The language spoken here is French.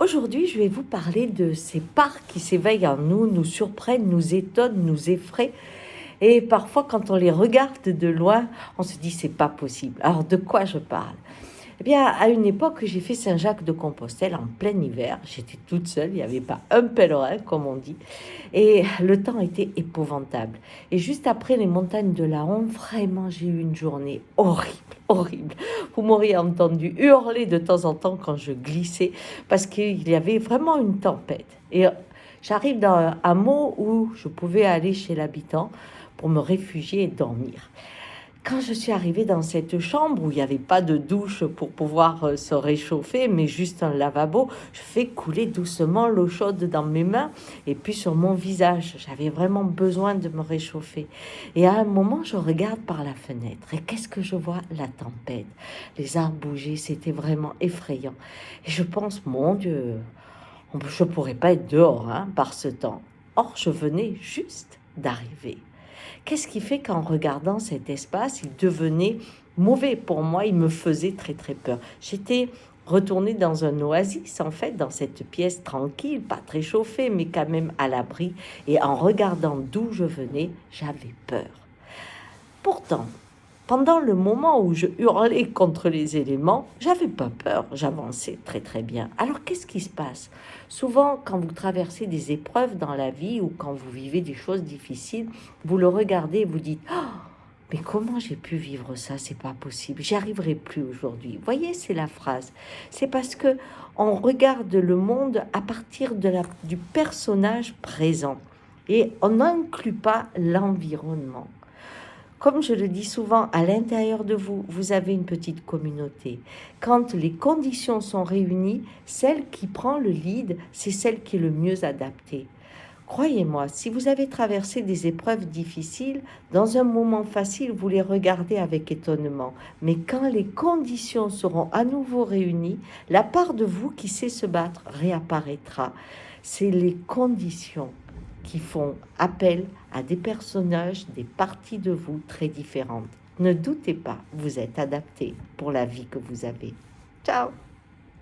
Aujourd'hui, je vais vous parler de ces parts qui s'éveillent en nous, nous surprennent, nous étonnent, nous effraient. Et parfois, quand on les regarde de loin, on se dit c'est pas possible. Alors, de quoi je parle? Eh bien, à une époque, j'ai fait Saint-Jacques-de-Compostelle en plein hiver. J'étais toute seule, il n'y avait pas un pèlerin, comme on dit. Et le temps était épouvantable. Et juste après les montagnes de la Honde, vraiment, j'ai eu une journée horrible, horrible. Vous m'auriez entendu hurler de temps en temps quand je glissais, parce qu'il y avait vraiment une tempête. Et j'arrive dans un hameau où je pouvais aller chez l'habitant pour me réfugier et dormir. Quand je suis arrivée dans cette chambre où il n'y avait pas de douche pour pouvoir se réchauffer, mais juste un lavabo, je fais couler doucement l'eau chaude dans mes mains et puis sur mon visage. J'avais vraiment besoin de me réchauffer. Et à un moment, je regarde par la fenêtre et qu'est-ce que je vois? La tempête. Les arbres bougeaient, c'était vraiment effrayant. Et je pense, mon Dieu, je ne pourrais pas être dehors par ce temps. Or, je venais juste d'arriver. Qu'est-ce qui fait qu'en regardant cet espace, il devenait mauvais pour moi, il me faisait très très peur. J'étais retournée dans un oasis, en fait, dans cette pièce tranquille, pas très chauffée, mais quand même à l'abri. Et en regardant d'où je venais, j'avais peur. Pourtant, pendant le moment où je hurlais contre les éléments, j'avais pas peur, j'avançais très très bien. Alors qu'est-ce qui se passe? Souvent, quand vous traversez des épreuves dans la vie ou quand vous vivez des choses difficiles, vous le regardez et vous dites oh, mais comment j'ai pu vivre ça? C'est pas possible, j'y arriverai plus aujourd'hui. Vous voyez, c'est la phrase. C'est parce que on regarde le monde à partir du personnage présent et on n'inclut pas l'environnement. Comme je le dis souvent, à l'intérieur de vous, vous avez une petite communauté. Quand les conditions sont réunies, celle qui prend le lead, c'est celle qui est le mieux adaptée. Croyez-moi, si vous avez traversé des épreuves difficiles, dans un moment facile, vous les regardez avec étonnement. Mais quand les conditions seront à nouveau réunies, la part de vous qui sait se battre réapparaîtra. C'est les conditions qui font appel à des personnages, des parties de vous très différentes. Ne doutez pas, vous êtes adapté pour la vie que vous avez. Ciao!